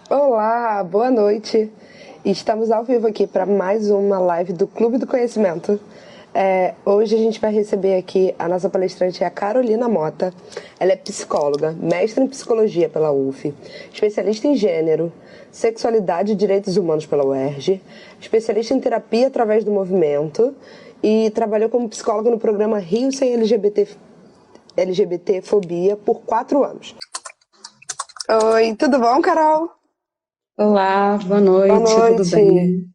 Olá, boa noite. Estamos ao vivo aqui para mais uma live do Clube do Conhecimento. Hoje a gente vai receber aqui a nossa palestrante, a Carolina Mota. Ela é psicóloga, mestre em psicologia pela UF, especialista em gênero, sexualidade e direitos humanos pela UERJ, especialista em terapia através do movimento e trabalhou como psicóloga no programa Rio Sem LGBT Fobia por 4 anos. Oi, tudo bom, Carol? Olá, boa Boa noite, tudo noite. bem?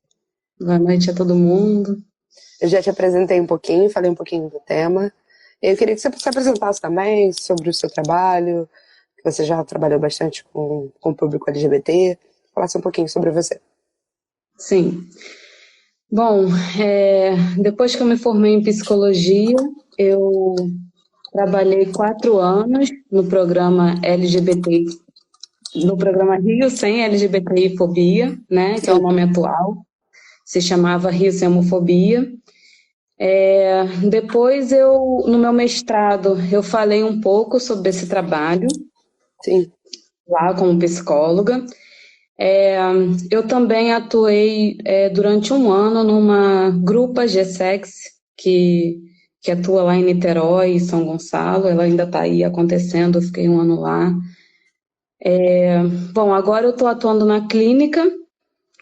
Boa noite a todo mundo. Eu já te apresentei um pouquinho, falei um pouquinho do tema. Eu queria que você se apresentasse também sobre o seu trabalho, que você já trabalhou bastante com o público LGBT, falasse um pouquinho sobre você. Sim. Bom, depois que eu me formei em psicologia, eu trabalhei 4 anos no programa LGBT, no programa Rio Sem LGBTI Fobia, né, que é o Sim. nome atual, se chamava Rio Sem Homofobia. Depois no meu mestrado, eu falei um pouco sobre esse trabalho, Sim. lá como psicóloga. Eu também atuei durante um ano numa Grupa G-Sex, que atua lá em Niterói e São Gonçalo. Ela ainda está aí acontecendo, eu fiquei um ano lá. Bom, agora eu estou atuando na clínica,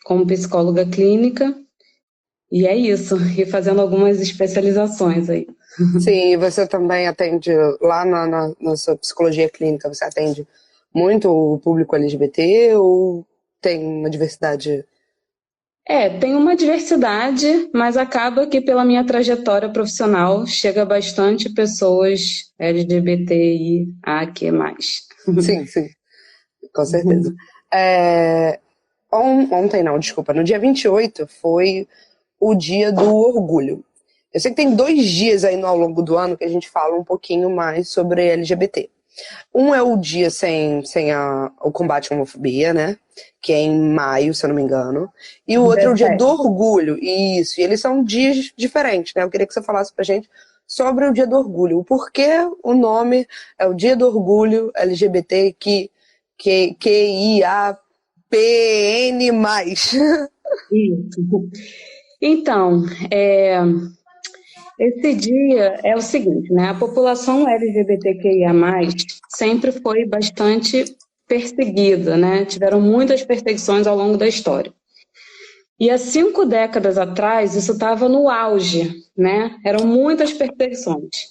como psicóloga clínica, e é isso, e fazendo algumas especializações aí. Sim, e você também atende lá na sua psicologia clínica, você atende muito o público LGBT ou tem uma diversidade? Tem uma diversidade, mas acaba que pela minha trajetória profissional chega bastante pessoas LGBTIAQ+. Sim, sim, com certeza. Ontem não, desculpa, no dia 28 foi o dia do orgulho. Eu sei que tem 2 dias aí ao longo do ano que a gente fala um pouquinho mais sobre LGBT. Um é o dia o combate à homofobia, né? Que é em maio, se eu não me engano. E o outro é o dia do 17. orgulho. Isso, e eles são dias diferentes, né? Eu queria que você falasse pra gente sobre o dia do orgulho. O porquê o nome é o dia do orgulho LGBT QIAPN+. Isso. Então, esse dia é o seguinte, né? A população LGBTQIA+, sempre foi bastante perseguida, né? Tiveram muitas perseguições ao longo da história. E há 5 décadas atrás, isso estava no auge, né? Eram muitas perseguições.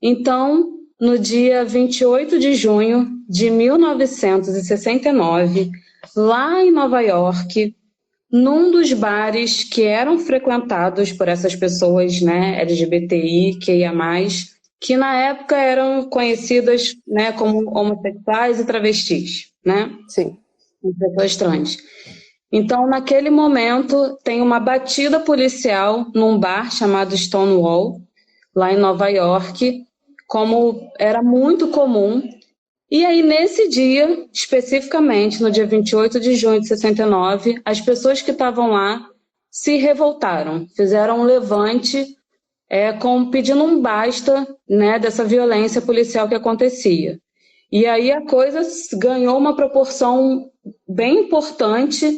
Então, no dia 28 de junho de 1969, lá em Nova York, num dos bares que eram frequentados por essas pessoas, né, LGBTI, QIA+, que na época eram conhecidas, né, como homossexuais e travestis, né, Sim. pessoas trans. Então, naquele momento, tem uma batida policial num bar chamado Stonewall, lá em Nova York, como era muito comum. E aí, nesse dia, especificamente, no dia 28 de junho de 69, as pessoas que estavam lá se revoltaram, fizeram um levante pedindo um basta, né, dessa violência policial que acontecia. E aí a coisa ganhou uma proporção bem importante,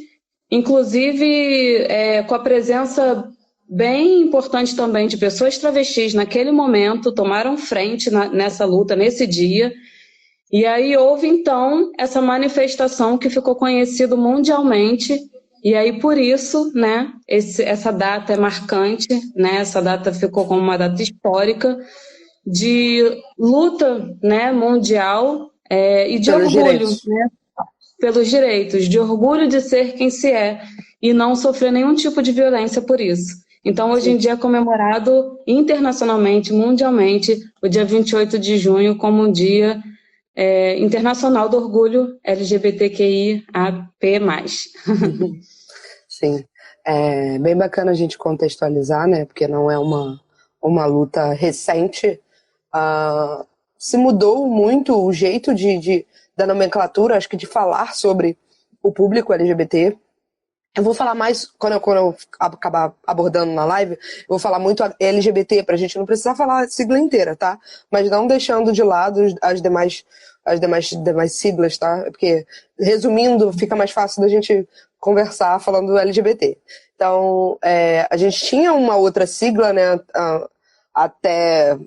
inclusive com a presença bem importante também de pessoas travestis naquele momento, tomaram frente nessa luta, nesse dia. E aí houve, então, essa manifestação que ficou conhecida mundialmente, e aí por isso, né, essa data é marcante, né, essa data ficou como uma data histórica de luta, né, mundial e de Pelos orgulho, direitos. né, pelos direitos, de orgulho de ser quem se é e não sofrer nenhum tipo de violência por isso. Então, hoje em Sim. dia é comemorado internacionalmente, mundialmente, o dia 28 de junho como um dia internacional do orgulho LGBTQIAP+. Sim, é bem bacana a gente contextualizar, né? Porque não é uma luta recente. Se mudou muito o jeito da nomenclatura, acho que de falar sobre o público LGBT. Eu vou falar mais, quando eu acabar abordando na live, eu vou falar muito LGBT, pra gente não precisar falar a sigla inteira, tá? Mas não deixando de lado as demais siglas, tá? Porque, resumindo, fica mais fácil da gente conversar falando do LGBT. Então, a gente tinha uma outra sigla, né? Até,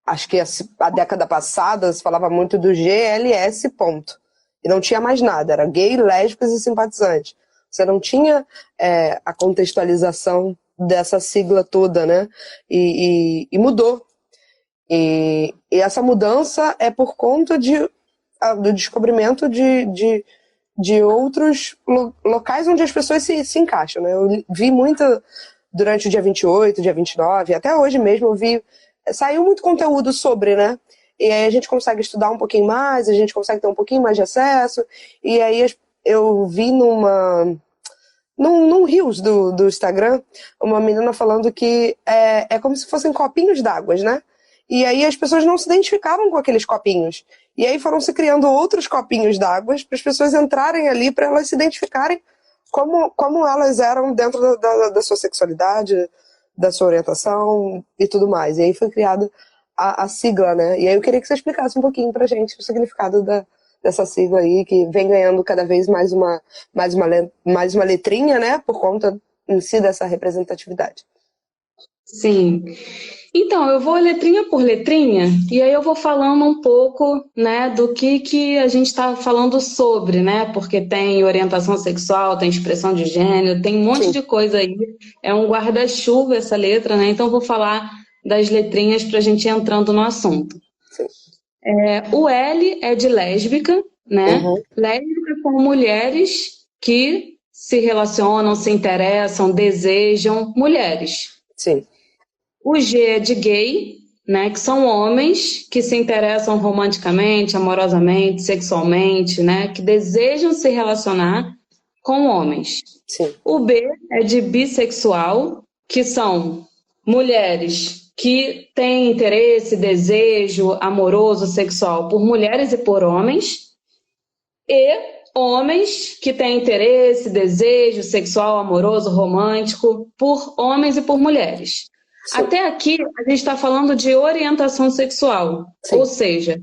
acho que a década passada, se falava muito do GLS, ponto. E não tinha mais nada, era gay, lésbicas e simpatizantes. Você não tinha a contextualização dessa sigla toda, né? E mudou. E essa mudança é por conta do descobrimento de outros locais onde as pessoas se encaixam, né? Eu vi muito durante o dia 28, dia 29, até hoje mesmo saiu muito conteúdo sobre, né? E aí a gente consegue estudar um pouquinho mais, a gente consegue ter um pouquinho mais de acesso, e aí eu vi num Reels do Instagram, uma menina falando que é como se fossem copinhos d'água, né? E aí as pessoas não se identificavam com aqueles copinhos. E aí foram se criando outros copinhos d'água para as pessoas entrarem ali, para elas se identificarem como elas eram dentro da sua sexualidade, da sua orientação e tudo mais. E aí foi criada a sigla, né? E aí eu queria que você explicasse um pouquinho pra gente o significado dessa sigla aí, que vem ganhando cada vez mais uma letrinha, né? Por conta em si dessa representatividade. Sim. Então, eu vou letrinha por letrinha e aí eu vou falando um pouco, né, do que a gente está falando sobre, né? Porque tem orientação sexual, tem expressão de gênero, tem um monte Sim. de coisa aí. É um guarda-chuva essa letra, né? Então eu vou falar das letrinhas para a gente ir entrando no assunto. Sim. O L é de lésbica, né? Uhum. Lésbica são mulheres que se relacionam, se interessam, desejam mulheres. Sim. O G é de gay, né? Que são homens que se interessam romanticamente, amorosamente, sexualmente, né? Que desejam se relacionar com homens. Sim. O B é de bissexual, que são mulheres que têm interesse, desejo amoroso, sexual por mulheres e por homens. E homens que têm interesse, desejo sexual, amoroso, romântico por homens e por mulheres. Sim. Até aqui a gente está falando de orientação sexual, sim, ou seja,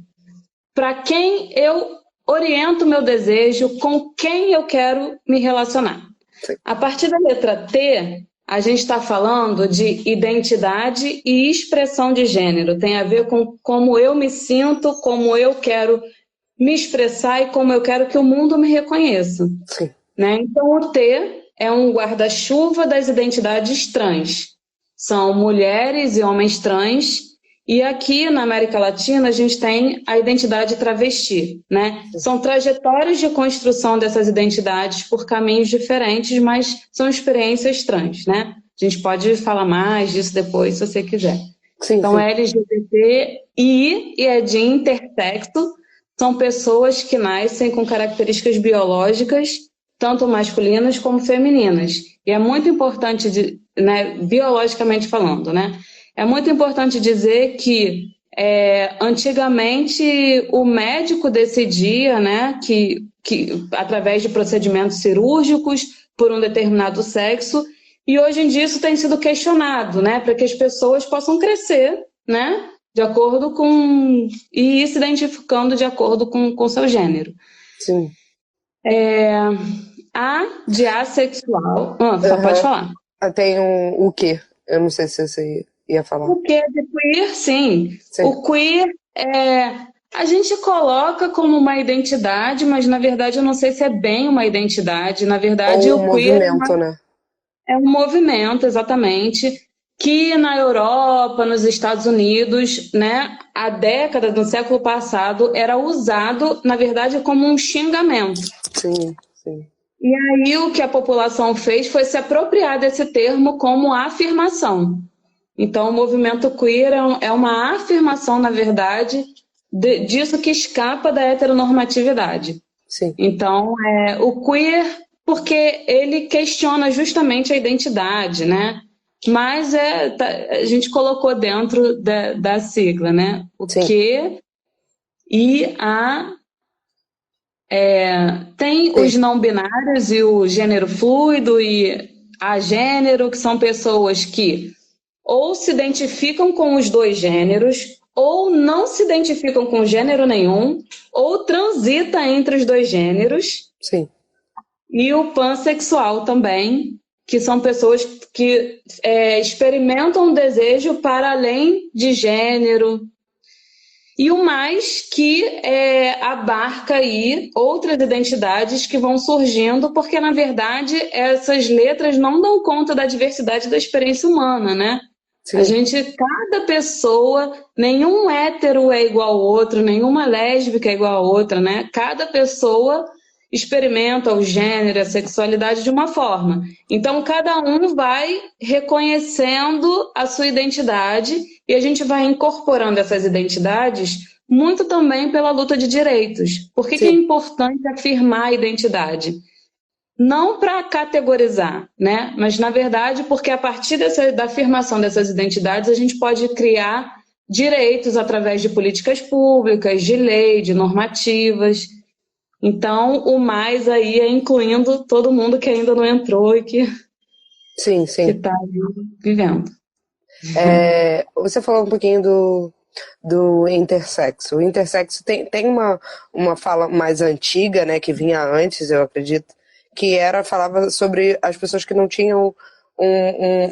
para quem eu oriento meu desejo, com quem eu quero me relacionar. Sim. A partir da letra T, a gente está falando de identidade e expressão de gênero, tem a ver com como eu me sinto, como eu quero me expressar e como eu quero que o mundo me reconheça. Sim. Né? Então, o T é um guarda-chuva das identidades trans. São mulheres e homens trans. E aqui, na América Latina, a gente tem a identidade travesti. Né? São trajetórias de construção dessas identidades por caminhos diferentes, mas são experiências trans. Né? A gente pode falar mais disso depois, se você quiser. Sim, então, sim. LGBTI e é de intersexo. São pessoas que nascem com características biológicas, tanto masculinas como femininas. E é muito importante, né, biologicamente falando, né? É muito importante dizer que antigamente o médico decidia, né, que através de procedimentos cirúrgicos por um determinado sexo, e hoje em dia isso tem sido questionado, né, para que as pessoas possam crescer, né? De acordo com... e ir se identificando de acordo com o seu gênero. Sim. A de assexual... Pode falar. Tem o quê? Eu não sei se você ia falar. O quê de queer, sim. O queer a gente coloca como uma identidade, mas na verdade eu não sei se é bem uma identidade. Na verdade, o queer movimento, né? É um movimento, exatamente, que na Europa, nos Estados Unidos, né, a década do século passado era usado, na verdade, como um xingamento. Sim, sim. E aí o que a população fez foi se apropriar desse termo como afirmação. Então o movimento queer é uma afirmação, na verdade, disso que escapa da heteronormatividade. Sim. Então o queer, porque ele questiona justamente a identidade, né? Mas a gente colocou dentro da sigla, né? O Sim. Q e a Tem Sim. os não binários e o gênero fluido e agênero, que são pessoas que ou se identificam com os dois gêneros, ou não se identificam com gênero nenhum, ou transita entre os dois gêneros. Sim. E o pansexual também, que são pessoas que experimentam o desejo para além de gênero. E o mais que abarca aí outras identidades que vão surgindo, porque, na verdade, essas letras não dão conta da diversidade da experiência humana, né? Sim. Cada pessoa, nenhum hétero é igual ao outro, nenhuma lésbica é igual a outra, né? Cada pessoa experimenta o gênero, a sexualidade de uma forma. Então, cada um vai reconhecendo a sua identidade e a gente vai incorporando essas identidades muito também pela luta de direitos. Por que é importante afirmar a identidade? Não para categorizar, né? Mas, na verdade, porque a partir da afirmação dessas identidades, a gente pode criar direitos através de políticas públicas, de lei, de normativas. Então, o mais aí é incluindo todo mundo que ainda não entrou e que está vivendo. Você falou um pouquinho do intersexo. O intersexo tem uma fala mais antiga, né, que vinha antes, eu acredito, que falava sobre as pessoas que não tinham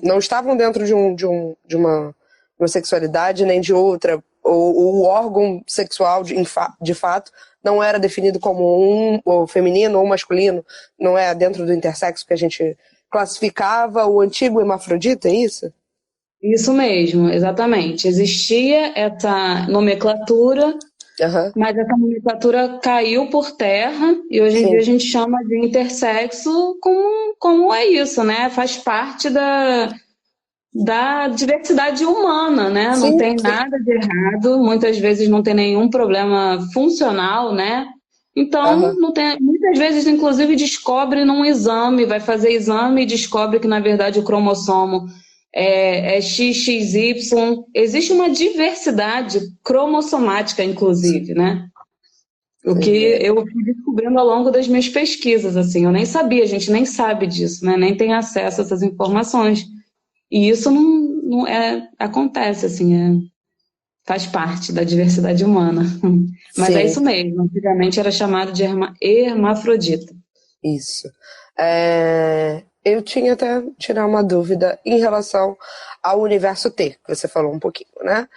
não estavam dentro de uma sexualidade nem de outra, ou o órgão sexual de fato não era definido como ou feminino ou masculino, não é dentro do intersexo que a gente classificava o antigo hermafrodita, é isso? Isso mesmo, exatamente. Existia essa nomenclatura, mas essa nomenclatura caiu por terra e hoje em dia a gente chama de intersexo como é isso, né? Faz parte da diversidade humana, né? Não tem nada de errado, muitas vezes não tem nenhum problema funcional, né? Então, não tem, muitas vezes, inclusive, descobre num exame, vai fazer exame e descobre que, na verdade, o cromossomo é XXY. Existe uma diversidade cromossomática, inclusive, né? O que eu fui descobrindo ao longo das minhas pesquisas, assim, eu nem sabia, a gente nem sabe disso, né? Nem tem acesso a essas informações. E isso acontece, assim, faz parte da diversidade humana. Mas é isso mesmo, antigamente era chamado de hermafrodita. Isso. Eu tinha até tirar uma dúvida em relação ao universo T, que você falou um pouquinho, né?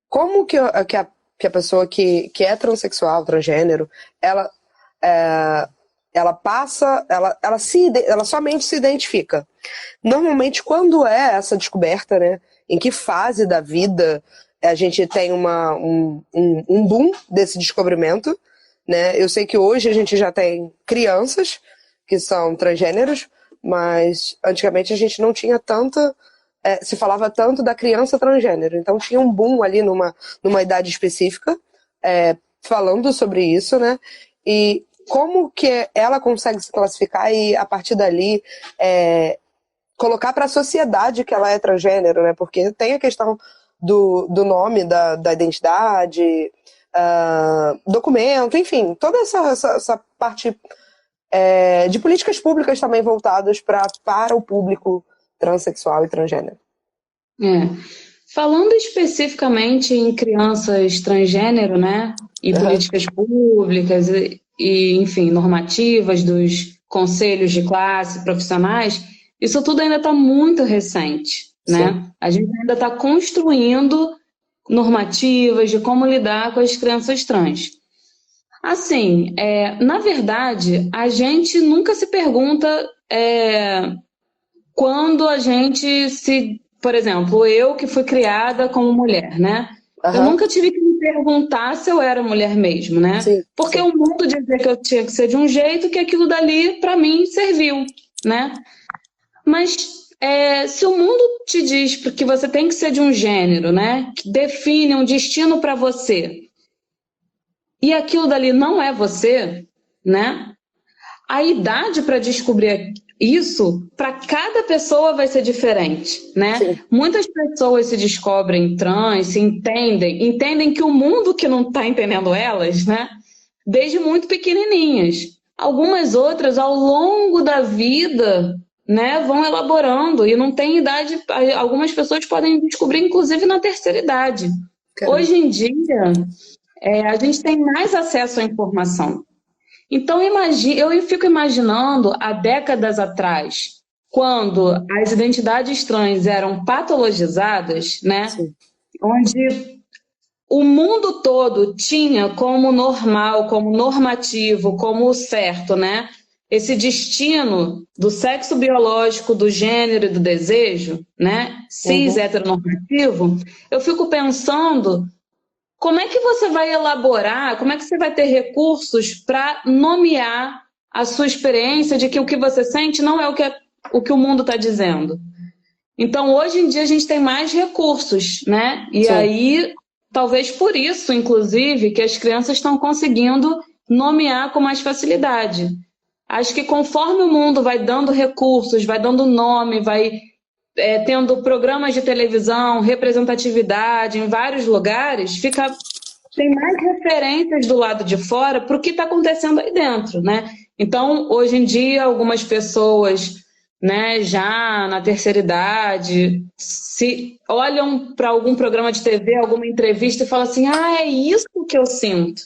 Como que a pessoa que é transexual, transgênero, ela somente se identifica. Normalmente, quando é essa descoberta, né? Em que fase da vida a gente tem um boom desse descobrimento, né? Eu sei que hoje a gente já tem crianças que são transgêneros, mas antigamente a gente não tinha se falava tanto da criança transgênero, então tinha um boom ali numa idade específica, falando sobre isso, né? E como que ela consegue se classificar e, a partir dali, colocar para a sociedade que ela é transgênero, né? Porque tem a questão do nome, da identidade, documento, enfim, toda essa parte de políticas públicas também voltadas para o público transexual e transgênero. Falando especificamente em crianças transgênero, né? E políticas públicas e, enfim, normativas dos conselhos de classe, profissionais, isso tudo ainda está muito recente, né? A gente ainda está construindo normativas de como lidar com as crianças trans. Assim, na verdade, a gente nunca se pergunta quando a gente por exemplo, eu que fui criada como mulher, né? Eu nunca tive que me perguntar se eu era mulher mesmo, né? Porque o mundo dizia que eu tinha que ser de um jeito, que aquilo dali, para mim, serviu, né? Mas se o mundo te diz que você tem que ser de um gênero, né? Que define um destino para você, e aquilo dali não é você, né? A idade para descobrir isso, para cada pessoa vai ser diferente, né? Muitas pessoas se descobrem trans, se entendem que o mundo que não está entendendo elas, né? desde muito pequenininhas. Algumas outras, ao longo da vida, né, vão elaborando e não tem idade. Algumas pessoas podem descobrir, inclusive, na terceira idade. Caramba. Hoje em dia, a gente tem mais acesso à informação. Então, eu fico imaginando há décadas atrás, quando as identidades trans eram patologizadas, né, Sim. onde o mundo todo tinha como normal, como normativo, como certo, né, esse destino do sexo biológico, do gênero e do desejo, né, cis heteronormativo, eu fico pensando como é que você vai elaborar, como é que você vai ter recursos para nomear a sua experiência de que o que você sente não é o que o mundo está dizendo. Então, hoje em dia, a gente tem mais recursos, né? E Sim. aí, talvez por isso, inclusive, que as crianças estão conseguindo nomear com mais facilidade. Acho que conforme o mundo vai dando recursos, vai dando nome, vai tendo programas de televisão, representatividade em vários lugares, tem mais referências do lado de fora para o que está acontecendo aí dentro, né? Então, hoje em dia, algumas pessoas, né, já na terceira idade, se olham para algum programa de TV, alguma entrevista e falam assim, é isso que eu sinto.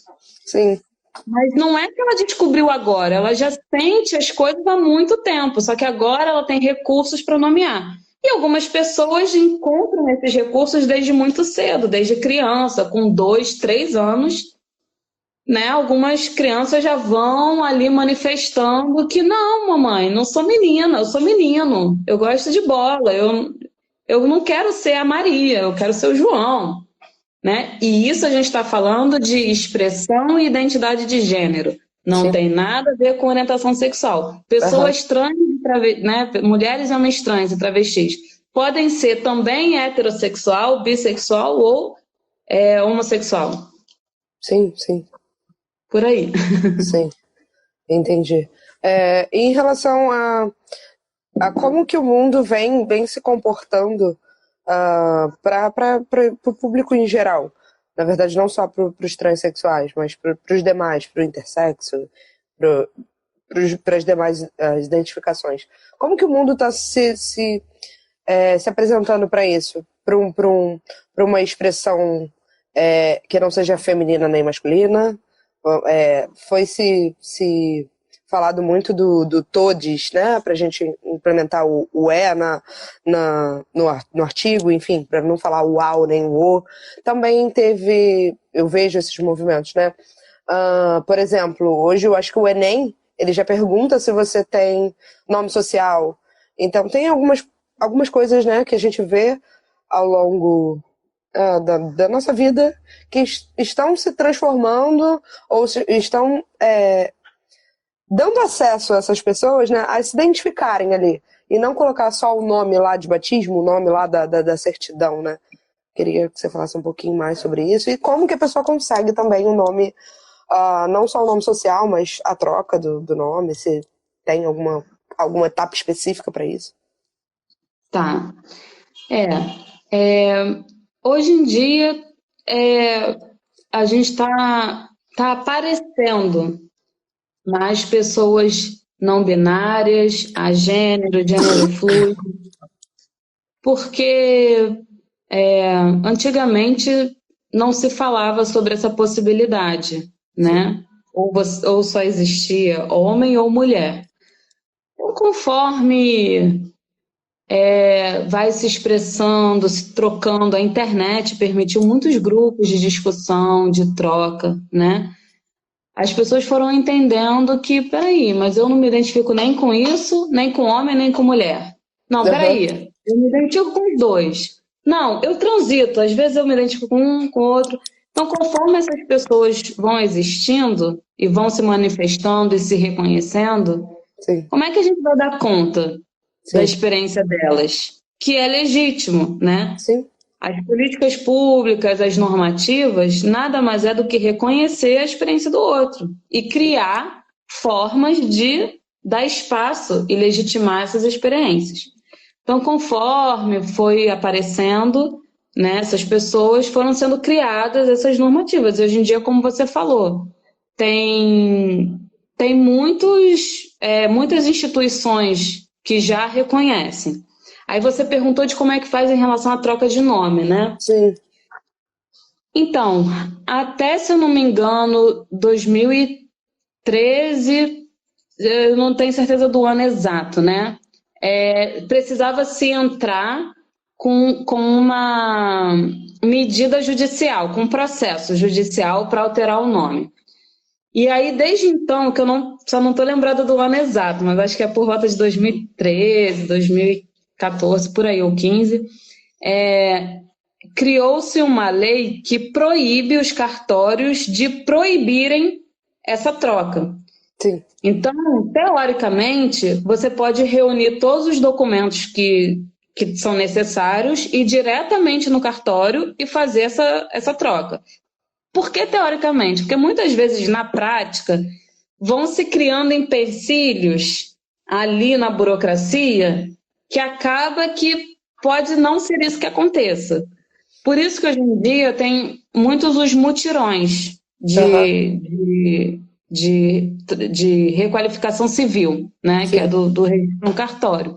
Sim. Mas não é que ela descobriu agora, ela já sente as coisas há muito tempo, só que agora ela tem recursos para nomear. E algumas pessoas encontram esses recursos desde muito cedo, desde criança, com 2, 3 anos, né? Algumas crianças já vão ali manifestando que não, mamãe, não sou menina, eu sou menino, eu gosto de bola, eu não quero ser a Maria, eu quero ser o João. Né? E isso a gente está falando de expressão e identidade de gênero. Não Sim. tem nada a ver com orientação sexual. Pessoas trans, né? Mulheres e homens trans e travestis podem ser também heterossexual, bissexual ou homossexual. Sim, sim. Por aí. Sim, entendi. Em relação a como que o mundo vem se comportando para o público em geral. Na verdade, não só para os transexuais, mas para os demais, para o intersexo, para as demais identificações. Como que o mundo está se apresentando para isso? Para uma expressão que não seja feminina nem masculina? Foi se falado muito do todes, né, para a gente implementar o no artigo, enfim, para não falar o ao nem o o. Também eu vejo esses movimentos, né? Por exemplo, hoje eu acho que o Enem, ele já pergunta se você tem nome social. Então tem algumas coisas, né, que a gente vê ao longo da nossa vida que estão se transformando ou estão dando acesso a essas pessoas, né, a se identificarem ali e não colocar só o nome lá de batismo, o nome lá da certidão, né? Queria que você falasse um pouquinho mais sobre isso e como que a pessoa consegue também o nome, não só o nome social, mas a troca do nome, se tem alguma etapa específica para isso. Tá. Hoje em dia, a gente está aparecendo mais pessoas não binárias, gênero fluido, porque antigamente não se falava sobre essa possibilidade, né? Ou só existia homem ou mulher. Então, conforme vai se expressando, se trocando, a internet permitiu muitos grupos de discussão, de troca, né? As pessoas foram entendendo que, peraí, mas eu não me identifico nem com isso, nem com homem, nem com mulher. Não, peraí, eu me identifico com os dois. Não, eu transito, às vezes eu me identifico com um, com o outro. Então, conforme essas pessoas vão existindo e vão se manifestando e se reconhecendo, Sim. como é que a gente vai dar conta Sim. da experiência delas? Que é legítimo, né? Sim. As políticas públicas, as normativas, nada mais é do que reconhecer a experiência do outro e criar formas de dar espaço e legitimar essas experiências. Então, conforme foi aparecendo, né, essas pessoas foram sendo criadas essas normativas. E hoje em dia, como você falou, tem muitas instituições que já reconhecem. Aí você perguntou de como é que faz em relação à troca de nome, né? Sim. Então, até, se eu não me engano, 2013, eu não tenho certeza do ano exato, né? Precisava se entrar com uma medida judicial, com um processo judicial para alterar o nome. E aí, desde então, que só não estou lembrada do ano exato, mas acho que é por volta de 2013, 2014, por aí, ou 15, criou-se uma lei que proíbe os cartórios de proibirem essa troca. Sim. Então, teoricamente, você pode reunir todos os documentos que são necessários e ir diretamente no cartório e fazer essa troca. Por que teoricamente? Porque muitas vezes, na prática, vão se criando empecilhos ali na burocracia que acaba que pode não ser isso que aconteça. Por isso que hoje em dia tem muitos os mutirões de requalificação civil, né? Que é do registro no cartório.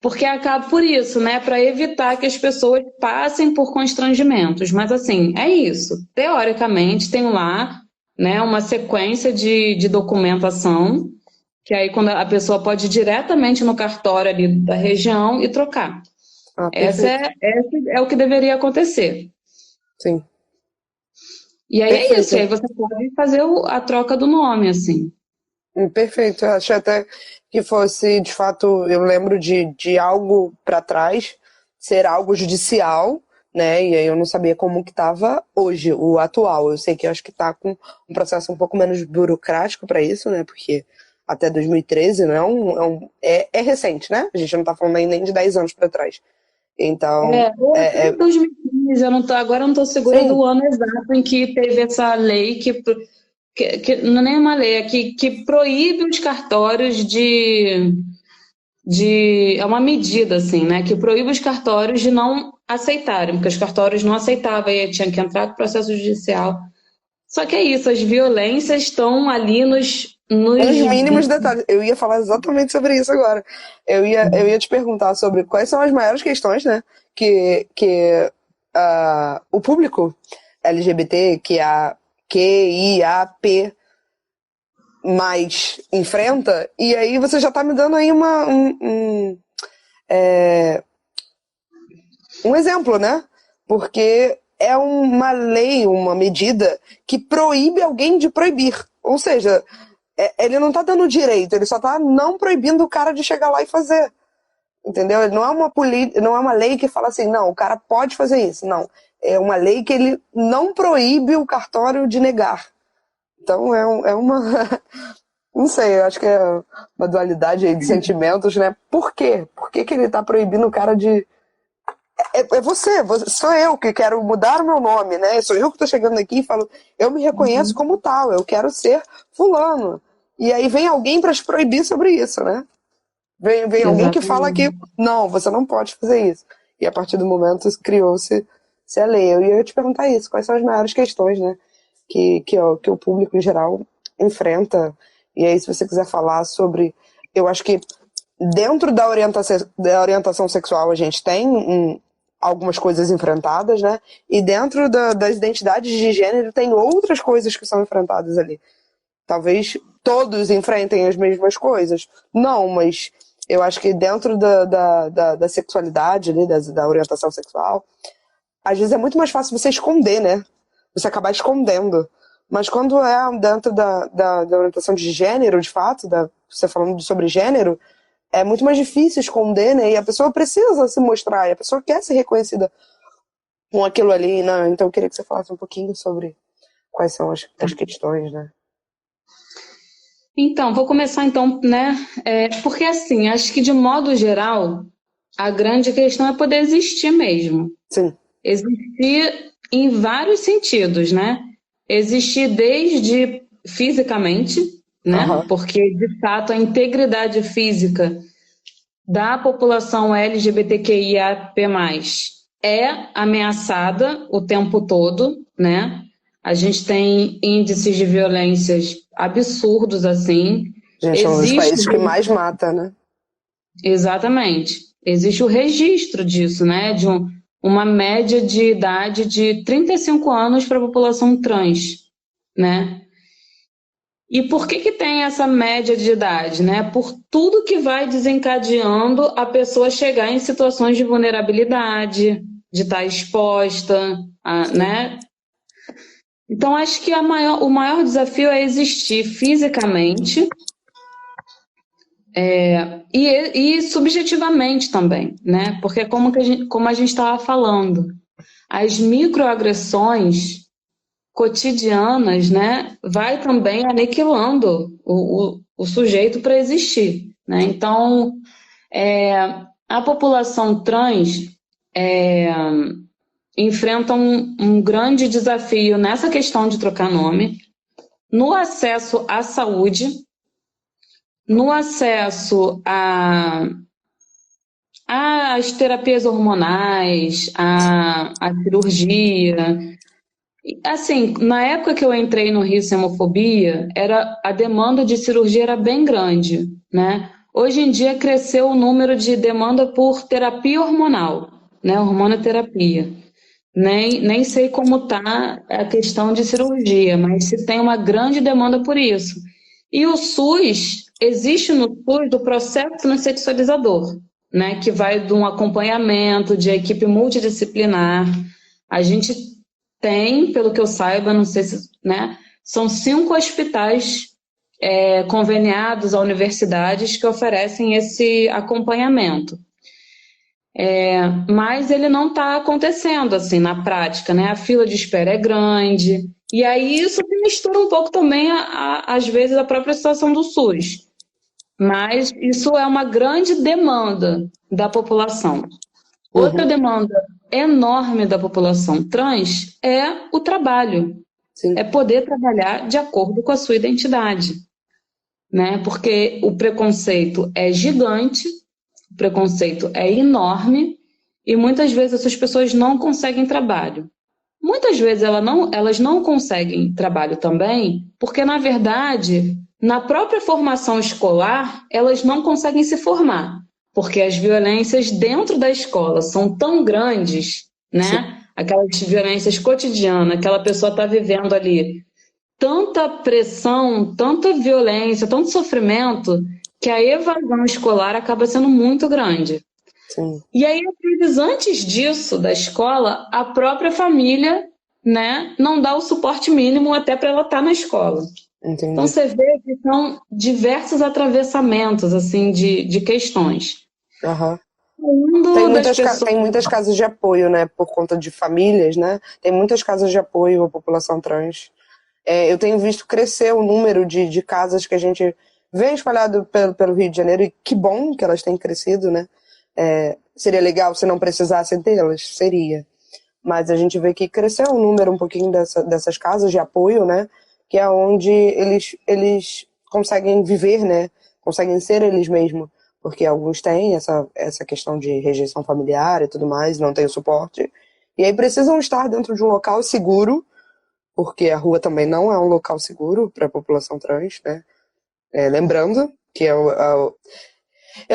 Porque acaba por isso, né? Para evitar que as pessoas passem por constrangimentos. Mas assim, é isso. Teoricamente, tem lá, né, uma sequência de documentação, que aí quando a pessoa pode ir diretamente no cartório ali da região e trocar. Esse é o que deveria acontecer. Sim. E aí é isso, aí você pode fazer a troca do nome, assim. Perfeito, eu achei até que fosse, de fato, eu lembro de algo para trás ser algo judicial, né? E aí eu não sabia como que estava hoje, o atual. Eu sei que eu acho que está com um processo um pouco menos burocrático para isso, né? Porque até 2013 não é recente, né? A gente não está falando aí nem de 10 anos para trás. Então, até 2015, agora eu não estou segura do ano exato em que teve essa lei que não é nem uma lei, que proíbe os cartórios é uma medida, assim, né? Que proíbe os cartórios de não aceitarem, porque os cartórios não aceitavam e tinha que entrar com processo judicial. Só que é isso, as violências estão ali nos mínimos detalhes. Eu ia falar exatamente sobre isso agora. Eu ia te perguntar sobre quais são as maiores questões, né? Que o público LGBT, QIAP mais enfrenta, e aí você já está me dando aí um exemplo, né? Porque é uma lei, uma medida que proíbe alguém de proibir. Ou seja, ele não está dando direito, ele só está não proibindo o cara de chegar lá e fazer. Entendeu? Não é uma lei que fala assim, não, o cara pode fazer isso. Não. É uma lei que ele não proíbe o cartório de negar. Então é uma. Não sei, eu acho que é uma dualidade aí de sentimentos, né? Por quê? Por que ele tá proibindo o cara de. Você, sou eu que quero mudar o meu nome, né? Sou eu que tô chegando aqui e falo, eu me reconheço como tal, eu quero ser fulano. E aí vem alguém para te proibir sobre isso, né? Vem alguém que fala que não, você não pode fazer isso. E a partir do momento criou-se a lei. Eu ia te perguntar isso, quais são as maiores questões, né? Que o público em geral enfrenta. E aí, se você quiser falar sobre. Eu acho que dentro da orientação sexual a gente tem algumas coisas enfrentadas, né? E dentro das identidades de gênero tem outras coisas que são enfrentadas ali. Talvez todos enfrentem as mesmas coisas. Não, mas eu acho que dentro da sexualidade, ali, da orientação sexual, às vezes é muito mais fácil você esconder, né? Você acabar escondendo. Mas quando é dentro da orientação de gênero, de fato, você falando sobre gênero, é muito mais difícil esconder, né? E a pessoa precisa se mostrar, e a pessoa quer ser reconhecida com aquilo ali, né? Então eu queria que você falasse um pouquinho sobre quais são as questões, né? Então, vou começar então, né? Porque assim, acho que de modo geral, a grande questão é poder existir mesmo. Sim. Existir em vários sentidos, né? Existir desde fisicamente, né? Porque, de fato, a integridade física da população LGBTQIAP+, é ameaçada o tempo todo, né? A gente tem índices de violências absurdos, assim. Gente, é um dos países que mais mata, né? Exatamente. Existe o registro disso, né? De uma média de idade de 35 anos para a população trans, né? E por que tem essa média de idade, né? Por tudo que vai desencadeando a pessoa chegar em situações de vulnerabilidade, de estar exposta, né? Então, acho que o maior desafio é existir fisicamente e subjetivamente também, né? Porque como a gente estava falando, as microagressões cotidianas, né, vai também aniquilando o sujeito para existir, né? Então, a população trans enfrenta um grande desafio nessa questão de trocar nome, no acesso à saúde, no acesso às terapias hormonais, à cirurgia. Assim, na época que eu entrei no Rio Sem Homofobia, a demanda de cirurgia era bem grande, né? Hoje em dia cresceu o número de demanda por terapia hormonal, né? Hormonoterapia. Nem sei como está a questão de cirurgia, mas se tem uma grande demanda por isso. E o SUS, existe no SUS o processo transexualizador, né? Que vai de um acompanhamento de equipe multidisciplinar. A gente tem, pelo que eu saiba, não sei se, né? São 5 hospitais conveniados a universidades que oferecem esse acompanhamento. Mas ele não está acontecendo assim na prática, né? A fila de espera é grande, e aí isso mistura um pouco também, às vezes, a própria situação do SUS. Mas isso é uma grande demanda da população. Outra demanda enorme da população trans é o trabalho. Sim. É poder trabalhar de acordo com a sua identidade, né? Porque o preconceito é gigante, o preconceito é enorme e muitas vezes essas pessoas não conseguem trabalho. Muitas vezes elas não conseguem trabalho também porque, na verdade, na própria formação escolar, elas não conseguem se formar, porque as violências dentro da escola são tão grandes, né? Sim. Aquelas violências cotidianas, aquela pessoa está vivendo ali tanta pressão, tanta violência, tanto sofrimento, que a evasão escolar acaba sendo muito grande. Sim. E aí, às vezes, antes disso, da escola, a própria família, né, não dá o suporte mínimo até para ela estar na escola. Entendi. Então, você vê que são diversos atravessamentos assim, de questões. Uhum. Tem muitas casas de apoio, né, por conta de famílias, né? Tem muitas casas de apoio à população trans. Eu tenho visto crescer o número de casas que a gente vê espalhado pelo Rio de Janeiro, e que bom que elas têm crescido, né? Seria legal se não precisassem tê-las? Seria. Mas a gente vê que cresceu o número um pouquinho dessas casas de apoio, né? Que é onde eles conseguem viver, né? Conseguem ser eles mesmos. Porque alguns têm essa questão de rejeição familiar e tudo mais, não tem o suporte. E aí precisam estar dentro de um local seguro, porque a rua também não é um local seguro para a população trans, né? Lembrando que eu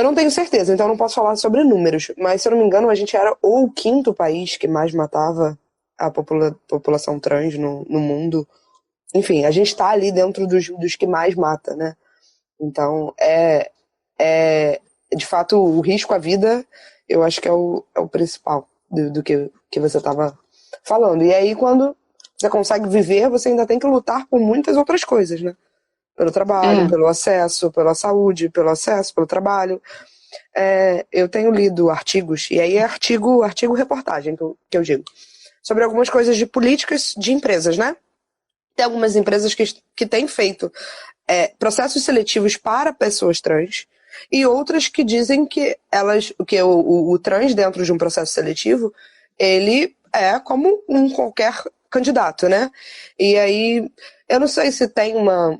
não tenho certeza, então não posso falar sobre números, mas se eu não me engano a gente era o 5º país que mais matava a população trans no mundo. Enfim, a gente está ali dentro dos que mais mata, né? Então, de fato, o risco à vida, eu acho que é o principal do que você estava falando. E aí, quando você consegue viver, você ainda tem que lutar por muitas outras coisas, né? Pelo trabalho, pelo acesso, pela saúde, pelo acesso, pelo trabalho. Eu tenho lido artigos, e aí é artigo-reportagem que eu digo, sobre algumas coisas de políticas de empresas, né? Tem algumas empresas que têm feito processos seletivos para pessoas trans, e outras que dizem que o trans dentro de um processo seletivo, ele é como qualquer candidato, né? E aí, eu não sei se tem uma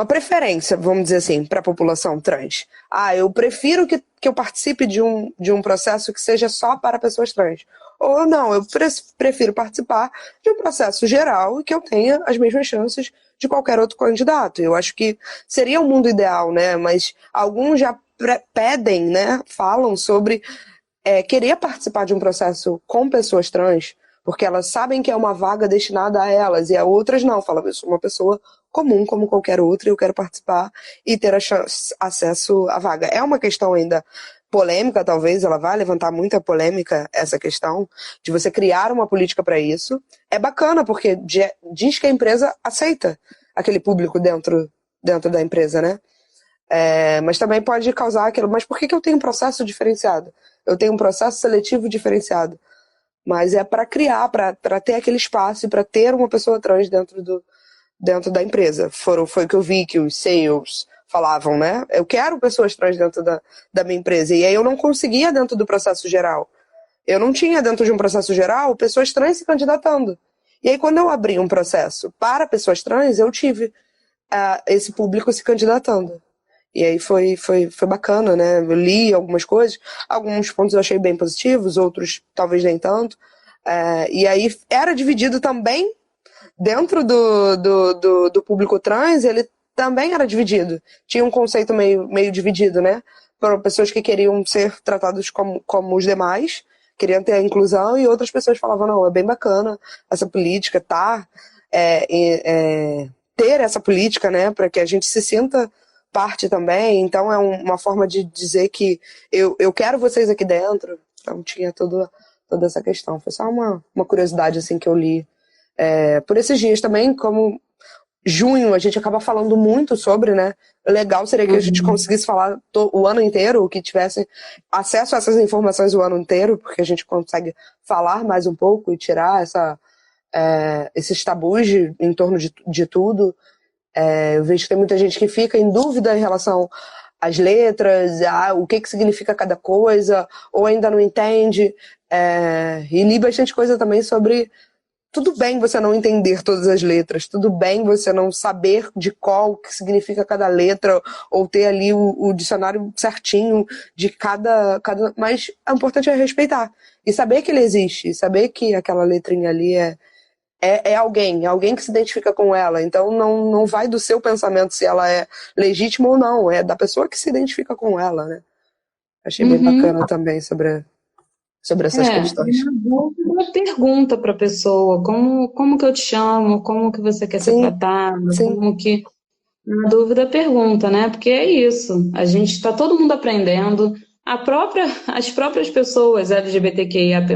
preferência, vamos dizer assim, para a população trans. Eu prefiro que eu participe de um processo que seja só para pessoas trans. ou não, eu prefiro participar de um processo geral e que eu tenha as mesmas chances de qualquer outro candidato. Eu acho que seria o mundo ideal, né? Mas alguns já pedem, né? Falam sobre querer participar de um processo com pessoas trans, porque elas sabem que é uma vaga destinada a elas, e a outras não. Falam, eu sou uma pessoa comum, como qualquer outra, e eu quero participar e ter acesso à vaga. É uma questão ainda polêmica, talvez, ela vai levantar muita polêmica, essa questão de você criar uma política para isso. É bacana, porque diz que a empresa aceita aquele público dentro da empresa, né? Mas também pode causar aquilo, mas por que eu tenho um processo diferenciado? Eu tenho um processo seletivo diferenciado. Mas é para criar, para ter aquele espaço e para ter uma pessoa trans dentro da empresa. Foi o que eu vi que os sales falavam, né? Eu quero pessoas trans dentro da minha empresa. E aí eu não conseguia dentro do processo geral. Eu não tinha dentro de um processo geral pessoas trans se candidatando. E aí quando eu abri um processo para pessoas trans, eu tive esse público se candidatando. E aí foi bacana, né? Eu li algumas coisas, alguns pontos eu achei bem positivos, outros talvez nem tanto. E aí era dividido também, dentro do público trans, ele também era dividido. Tinha um conceito meio dividido, né? Para pessoas que queriam ser tratados como os demais, queriam ter a inclusão, e outras pessoas falavam, não, é bem bacana essa política, ter essa política, né? Para que a gente se sinta parte também, então é uma forma de dizer que eu quero vocês aqui dentro. Então tinha toda essa questão. Foi só uma curiosidade assim que eu li por esses dias também, como junho a gente acaba falando muito sobre, né? O legal seria que a gente conseguisse falar o ano inteiro, que tivesse acesso a essas informações o ano inteiro, porque a gente consegue falar mais um pouco e tirar esses tabus em torno de tudo. Eu vejo que tem muita gente que fica em dúvida em relação às letras, o que significa cada coisa, ou ainda não entende. E li bastante coisa também sobre tudo bem você não entender todas as letras, tudo bem você não saber de qual o que significa cada letra, ou ter ali o dicionário certinho de cada... Mas o importante é respeitar. E saber que ele existe, e saber que aquela letrinha ali é alguém que se identifica com ela. Então não vai do seu pensamento se ela é legítima ou não, é da pessoa que se identifica com ela, né? Achei bem bacana também sobre essas questões. Uma pergunta para a pessoa, como que eu te chamo, como que você quer ser tratada, sim. como que... Na dúvida, pergunta, né? Porque é isso, a gente está todo mundo aprendendo, as próprias pessoas LGBTQIAP+,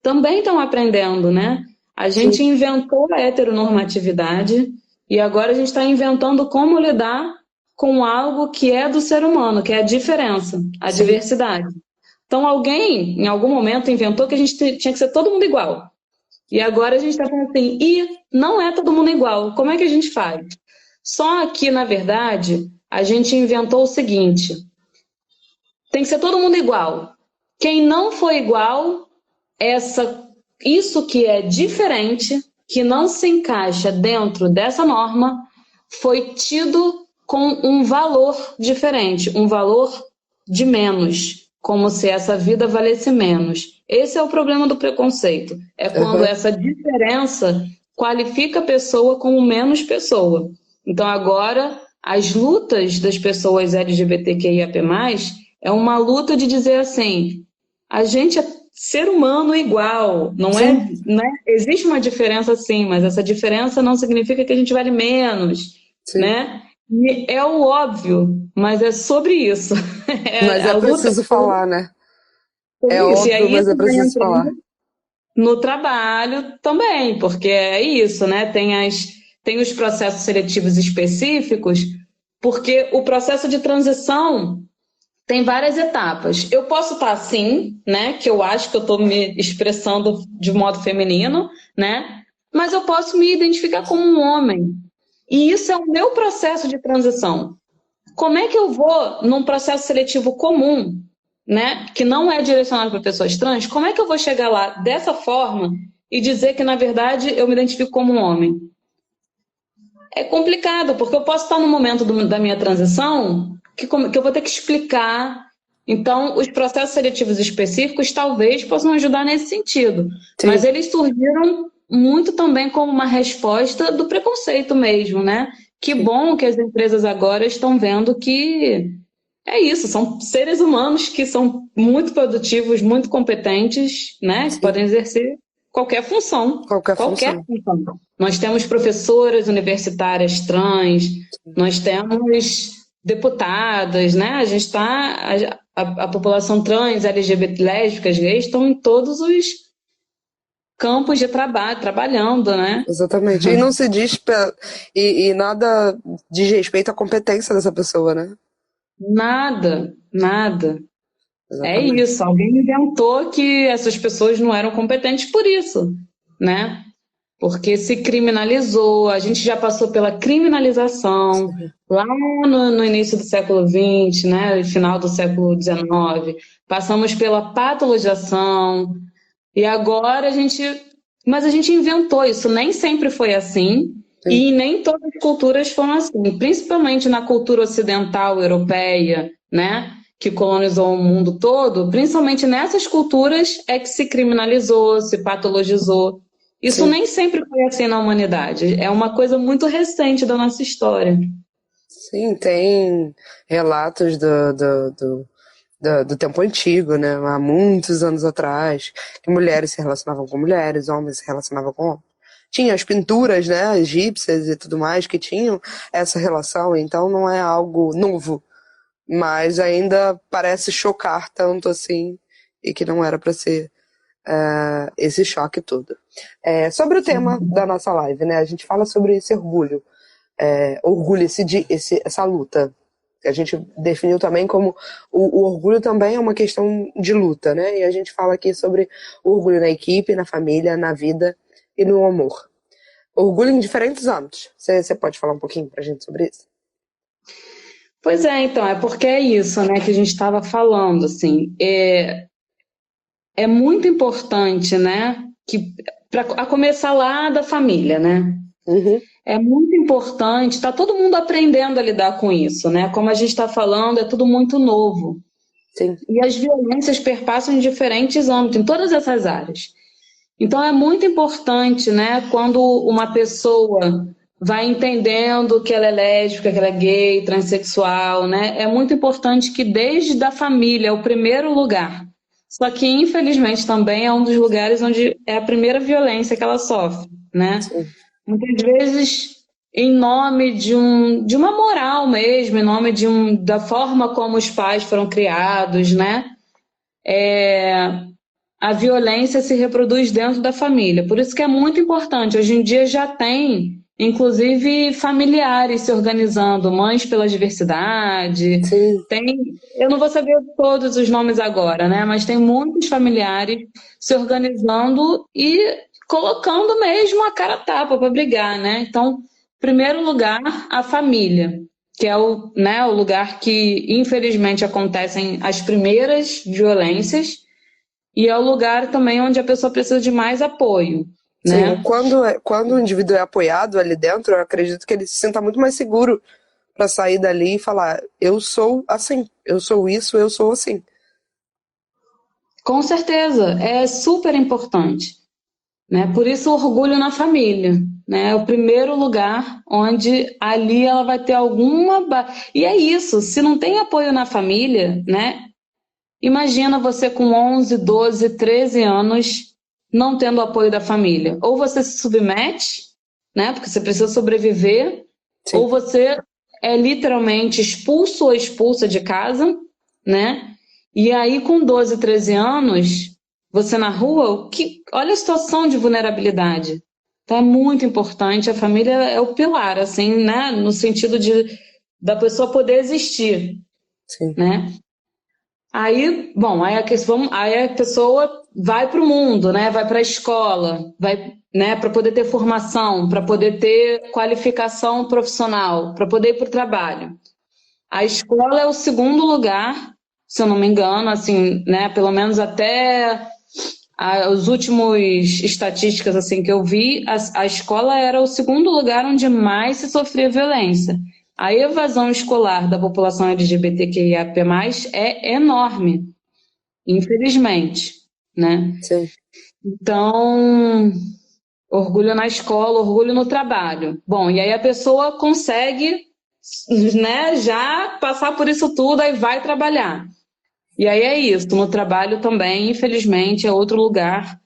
também estão aprendendo, né? A gente inventou a heteronormatividade e agora a gente está inventando como lidar com algo que é do ser humano, que é a diferença, a diversidade. Então alguém, em algum momento, inventou que a gente tinha que ser todo mundo igual. E agora a gente está falando assim, não é todo mundo igual, como é que a gente faz? Só que, na verdade, a gente inventou o seguinte, tem que ser todo mundo igual. Quem não for igual, isso que é diferente, que não se encaixa dentro dessa norma, foi tido com um valor diferente, um valor de menos, como se essa vida valesse menos. Esse é o problema do preconceito, é quando essa diferença qualifica a pessoa como menos pessoa. Então agora, as lutas das pessoas LGBTQIAP+, é uma luta de dizer assim, a gente é ser humano igual, não é, né? Existe uma diferença sim, mas essa diferença não significa que a gente vale menos, né? E é o óbvio, mas é sobre isso. Mas é preciso falar, né? É óbvio, mas é preciso falar. No trabalho também, porque é isso, né? Tem os processos seletivos específicos, porque o processo de transição tem várias etapas. Eu posso estar assim, né? Que eu acho que eu estou me expressando de modo feminino, né? Mas eu posso me identificar como um homem. E isso é o meu processo de transição. Como é que eu vou, num processo seletivo comum, né? Que não é direcionado para pessoas trans, como é que eu vou chegar lá dessa forma e dizer que, na verdade, eu me identifico como um homem? É complicado, porque eu posso estar no momento da minha transição que eu vou ter que explicar Então, os processos seletivos específicos talvez possam ajudar nesse sentido, Sim. mas eles surgiram muito também como uma resposta do preconceito mesmo, né? Que bom que as empresas agora estão vendo que é isso, são seres humanos que são muito produtivos, muito competentes, né? Que podem exercer qualquer função. Qualquer função. Nós temos professoras universitárias trans, nós temos deputadas, né? A gente está. A população trans, LGBT, lésbicas, gays, estão em todos os campos de trabalho, trabalhando, né? Exatamente. E não se diz. E nada diz respeito à competência dessa pessoa, né? Nada, nada. Exatamente. É isso, alguém inventou que essas pessoas não eram competentes por isso, né? Porque se criminalizou, a gente já passou pela criminalização lá no início do século XX, né? Final do século XIX, passamos pela patologização, e agora Mas a gente inventou isso, nem sempre foi assim, e nem todas as culturas foram assim, principalmente na cultura ocidental, europeia, né? Que colonizou o mundo todo, principalmente nessas culturas é que se criminalizou, se patologizou. Isso nem sempre foi assim na humanidade. É uma coisa muito recente da nossa história. Sim, tem relatos do tempo antigo, né? Há muitos anos atrás, que mulheres se relacionavam com mulheres, homens se relacionavam com homens. Tinha as pinturas, né, egípcias e tudo mais, que tinham essa relação, então não é algo novo, mas ainda parece chocar tanto assim, e que não era para ser esse choque todo. Sobre o tema da nossa live, né? A gente fala sobre esse orgulho, essa luta. A gente definiu também como o orgulho também é uma questão de luta, né? E a gente fala aqui sobre o orgulho na equipe, na família, na vida e no amor. Orgulho em diferentes âmbitos. Você pode falar um pouquinho pra gente sobre isso? Pois é, então, é porque é isso, né, que a gente estava falando, assim, é muito importante, né, a começar lá da família, né? É muito importante, está todo mundo aprendendo a lidar com isso, né? Como a gente está falando, é tudo muito novo. Sim. E as violências perpassam em diferentes âmbitos, em todas essas áreas. Então é muito importante, né, quando uma pessoa vai entendendo que ela é lésbica, que ela é gay, transexual, né? É muito importante que desde a família é o primeiro lugar. Só que, infelizmente, também é um dos lugares onde é a primeira violência que ela sofre, né? Sim. Muitas vezes em nome de uma moral mesmo, em nome da forma como os pais foram criados, né? A violência se reproduz dentro da família. Por isso que é muito importante. Hoje em dia já tem, inclusive, familiares se organizando, Mães pela Diversidade. Eu não vou saber todos os nomes agora, né? Mas tem muitos familiares se organizando e colocando mesmo a cara a tapa para brigar, né? Então, em primeiro lugar, a família, que é o lugar que, infelizmente, acontecem as primeiras violências, e é o lugar também onde a pessoa precisa de mais apoio. Né? Sim, quando o indivíduo é apoiado ali dentro, eu acredito que ele se sinta muito mais seguro para sair dali e falar: eu sou assim, eu sou isso, eu sou assim. Com certeza, é super importante. Né? Por isso o orgulho na família. Né? É o primeiro lugar onde ali ela vai ter alguma... E é isso, se não tem apoio na família, né? Imagina você com 11, 12, 13 anos não tendo apoio da família. Ou você se submete, né? Porque você precisa sobreviver, ou você é literalmente expulso ou expulsa de casa, né? E aí com 12, 13 anos, você na rua, olha a situação de vulnerabilidade. Então é muito importante, a família é o pilar, assim, né? No sentido da pessoa poder existir. Sim. Né? Aí a pessoa vai para o mundo, né? Vai para a escola, vai, né? Para poder ter formação, para poder ter qualificação profissional, para poder ir para o trabalho. A escola é o segundo lugar, se eu não me engano, assim, né? Pelo menos até as últimas estatísticas assim que eu vi, a escola era o segundo lugar onde mais se sofria violência. A evasão escolar da população LGBTQIAP+, é enorme, infelizmente, né? Sim. Então, orgulho na escola, orgulho no trabalho. Bom, e aí a pessoa consegue, né, já passar por isso tudo, aí vai trabalhar. E aí é isso, no trabalho também, infelizmente, é outro lugar,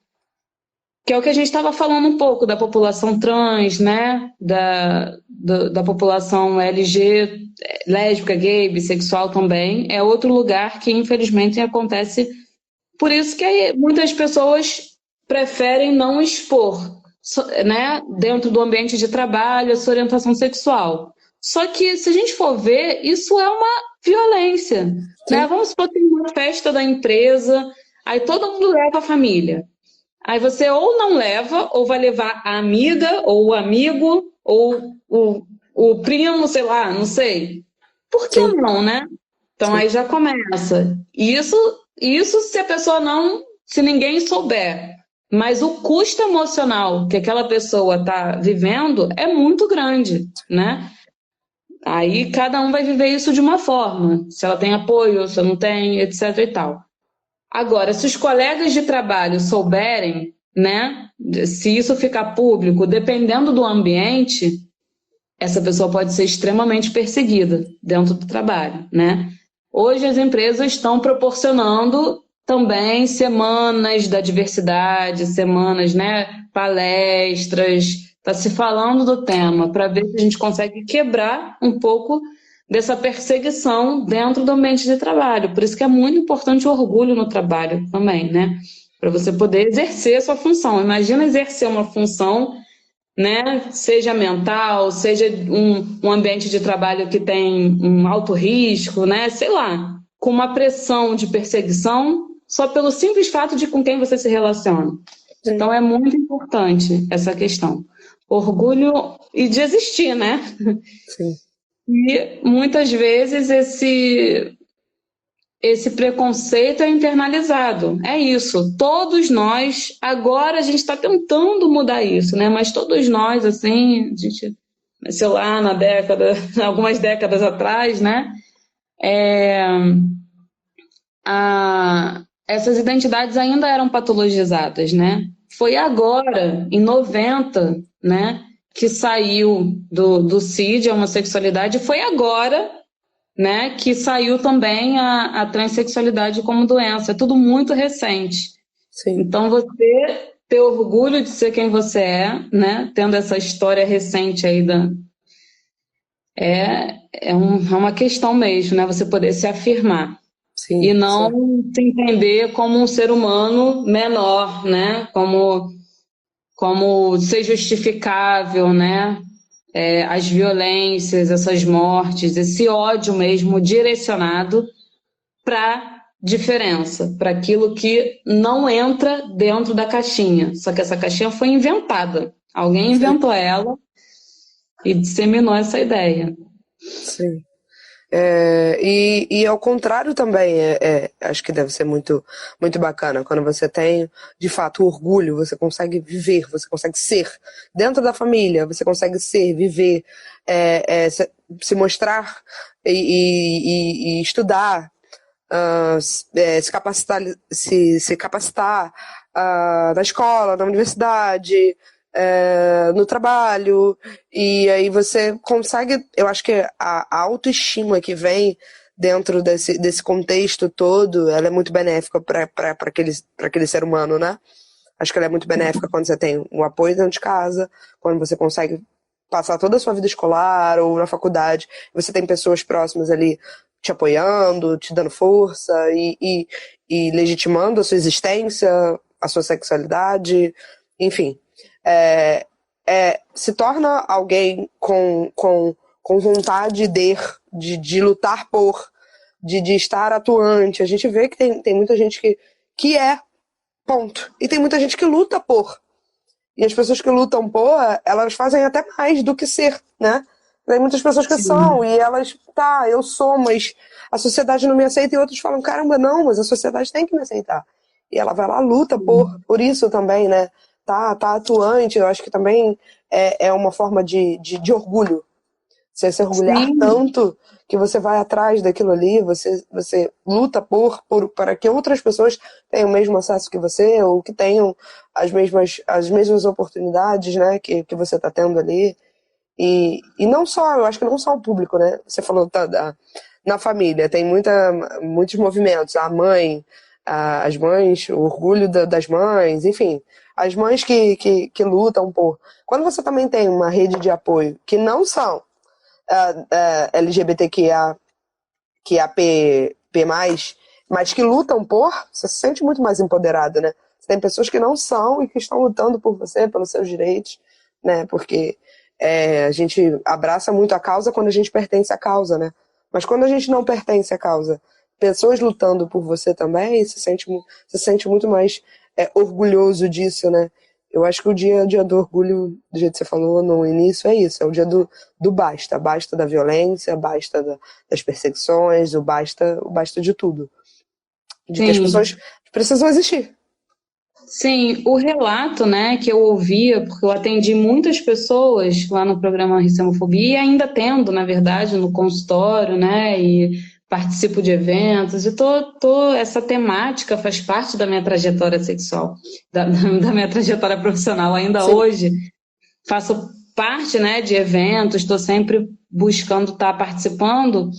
que é o que a gente estava falando um pouco da população trans, né, da população LG, lésbica, gay, bissexual também, é outro lugar que infelizmente acontece. Por isso que muitas pessoas preferem não expor, né, dentro do ambiente de trabalho, a sua orientação sexual. Só que, se a gente for ver, isso é uma violência, né? Vamos supor que tem uma festa da empresa, aí todo mundo leva a família. Aí você ou não leva, ou vai levar a amiga, ou o amigo, ou o primo, sei lá, não sei. Por que não, né? Então aí já começa. Isso se a pessoa não, se ninguém souber. Mas o custo emocional que aquela pessoa está vivendo é muito grande, né? Aí cada um vai viver isso de uma forma. Se ela tem apoio, se não tem, etc e tal. Agora, se os colegas de trabalho souberem, né, se isso ficar público, dependendo do ambiente, essa pessoa pode ser extremamente perseguida dentro do trabalho, né? Hoje as empresas estão proporcionando também semanas da diversidade, semanas, né, palestras, está se falando do tema para ver se a gente consegue quebrar um pouco dessa perseguição dentro do ambiente de trabalho. Por isso que é muito importante o orgulho no trabalho também, né? Para você poder exercer a sua função. Imagina exercer uma função, né? Seja mental, seja um ambiente de trabalho que tem um alto risco, né? Sei lá, com uma pressão de perseguição só pelo simples fato de com quem você se relaciona. Sim. Então é muito importante essa questão. Orgulho e de existir, né? Sim. E muitas vezes esse preconceito é internalizado. É isso. Todos nós, agora a gente está tentando mudar isso, né? Mas todos nós, assim, a gente, sei lá, algumas décadas atrás, né? Essas identidades ainda eram patologizadas, né? Foi agora, em 90, né? Que saiu do CID, a homossexualidade, foi agora, né, que saiu também a transexualidade como doença. É tudo muito recente. Sim. Então, você ter orgulho de ser quem você é, né, tendo essa história recente aí é uma questão mesmo, né, você poder se afirmar. Sim, e não se entender como um ser humano menor, né, como ser justificável, né? As violências, essas mortes, esse ódio mesmo direcionado para diferença, para aquilo que não entra dentro da caixinha. Só que essa caixinha foi inventada. Alguém inventou ela e disseminou essa ideia. Sim. E ao contrário também, acho que deve ser muito, muito bacana. Quando você tem, de fato, orgulho, você consegue viver, você consegue ser dentro da família, você consegue ser, viver, se mostrar e estudar, se capacitar, se capacitar na escola, na universidade, no trabalho, e aí você consegue, eu acho que a autoestima que vem dentro desse contexto todo, ela é muito benéfica para aquele ser humano, né? Acho que ela é muito benéfica quando você tem um apoio dentro de casa, quando você consegue passar toda a sua vida escolar ou na faculdade, você tem pessoas próximas ali te apoiando, te dando força e legitimando a sua existência, a sua sexualidade, enfim. Se torna alguém com vontade de lutar por, de estar atuante. A gente vê que tem muita gente que ponto. E tem muita gente que luta por. E as pessoas que lutam por, elas fazem até mais do que ser, né? Tem muitas pessoas que são, e elas, eu sou, mas a sociedade não me aceita, e outros falam, caramba, não, mas a sociedade tem que me aceitar. E ela vai lá, luta por isso também, né? Tá atuante, eu acho que também é uma forma de orgulho. Você se orgulhar Sim, tanto que você vai atrás daquilo ali, você luta para que outras pessoas tenham o mesmo acesso que você, ou que tenham as mesmas oportunidades, né, que você está tendo ali. E não só, eu acho que não só o público, né? Você falou na família, tem muitos movimentos. A mãe, as mães, o orgulho das mães, enfim, as mães que lutam por. Quando você também tem uma rede de apoio que não são LGBTQIA, que é a P+, mas que lutam por, você se sente muito mais empoderado, né? Você tem pessoas que não são e que estão lutando por você, pelos seus direitos, né? Porque a gente abraça muito a causa quando a gente pertence à causa, né? Mas quando a gente não pertence à causa, pessoas lutando por você também, se sente muito mais orgulhoso disso, né? Eu acho que o dia do orgulho, do jeito que você falou no início, é isso. É o dia do basta. Basta da violência, basta das perseguições, o basta de tudo. De que as sim. pessoas precisam existir. Sim, o relato, né, que eu ouvia, porque eu atendi muitas pessoas lá no programa Ricemofobia e ainda tendo, na verdade, no consultório, né, e participo de eventos e essa temática faz parte da minha trajetória sexual, da minha trajetória profissional ainda Sim, hoje. Faço parte, né, de eventos, estou sempre buscando estar participando.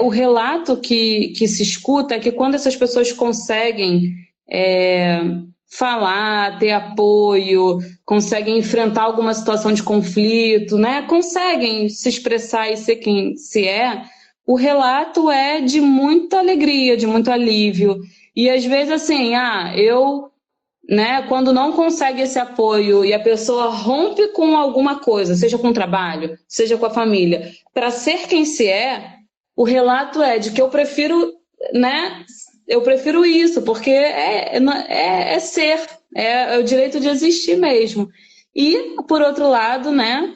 O relato que se escuta é que quando essas pessoas conseguem é, falar, ter apoio, conseguem enfrentar alguma situação de conflito, né, conseguem se expressar e ser quem se é, o relato é de muita alegria, de muito alívio. E às vezes assim, eu, né, quando não consegue esse apoio e a pessoa rompe com alguma coisa, seja com o trabalho, seja com a família, para ser quem se é, o relato é de que eu prefiro, né, eu prefiro isso, porque é ser, é o direito de existir mesmo. E, por outro lado, né,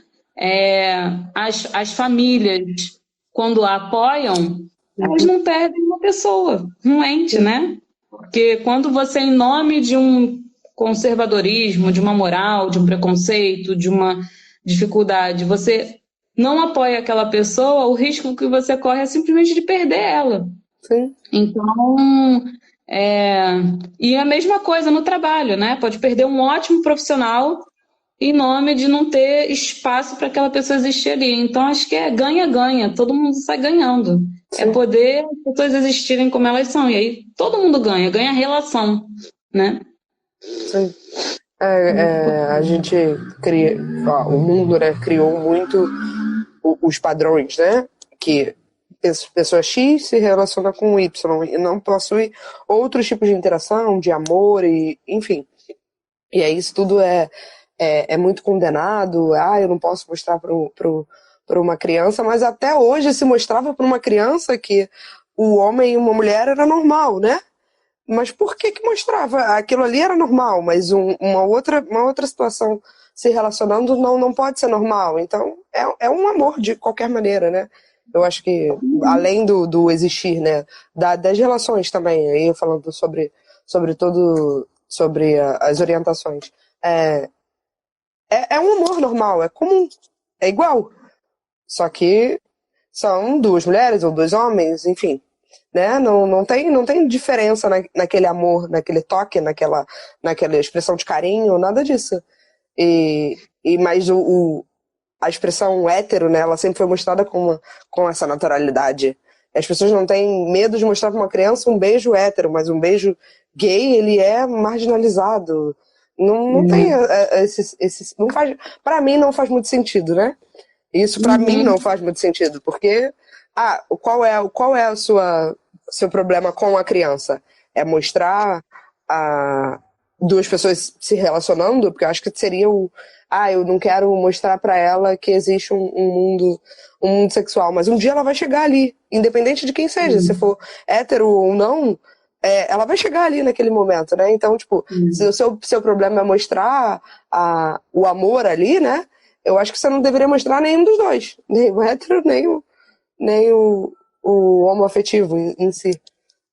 as famílias, quando a apoiam, elas uhum, não perdem uma pessoa, um ente, sim, né? Porque quando você, em nome de um conservadorismo, de uma moral, de um preconceito, de uma dificuldade, você não apoia aquela pessoa, o risco que você corre é simplesmente de perder ela. sim, Então, é... e a mesma coisa no trabalho, né? Pode perder um ótimo profissional em nome de não ter espaço para aquela pessoa existir ali. Então, acho que é ganha-ganha, todo mundo sai ganhando. É sim, poder as pessoas existirem como elas são. E aí todo mundo ganha, ganha a relação, né? sim. A gente cria, o mundo, né, criou muito os padrões, né? Que pessoa X se relaciona com Y e não possui outros tipos de interação, de amor e enfim. E aí isso tudo é muito condenado. Eu não posso mostrar para uma criança, mas até hoje se mostrava para uma criança que o homem e uma mulher era normal, né? Mas por que que mostrava? Aquilo ali era normal, mas uma outra situação se relacionando não pode ser normal. Então, é um amor de qualquer maneira, né? Eu acho que, além do existir, né? Das relações também, aí eu falando sobre todo, sobre as orientações. É, é um amor normal, é comum, é igual. Só que são duas mulheres ou dois homens, enfim, né? Não tem diferença naquele amor, naquele toque, naquela expressão de carinho, nada disso. Mas a expressão hétero, né? Ela sempre foi mostrada com essa naturalidade. As pessoas não têm medo de mostrar para uma criança um beijo hétero, mas um beijo gay, ele é marginalizado. Não tem não faz, para mim não faz muito sentido, né? Isso para mim Uhum. não faz muito sentido, porque qual é seu problema com a criança? É mostrar a duas pessoas se relacionando, porque eu acho que seria eu não quero mostrar para ela que existe um mundo sexual, mas um dia ela vai chegar ali, independente de quem seja, se for hétero ou não, ela vai chegar ali naquele momento, né? Então, tipo, se o seu problema é mostrar o amor ali, né? Eu acho que você não deveria mostrar nenhum dos dois. Nem o hétero, nem o homoafetivo em si.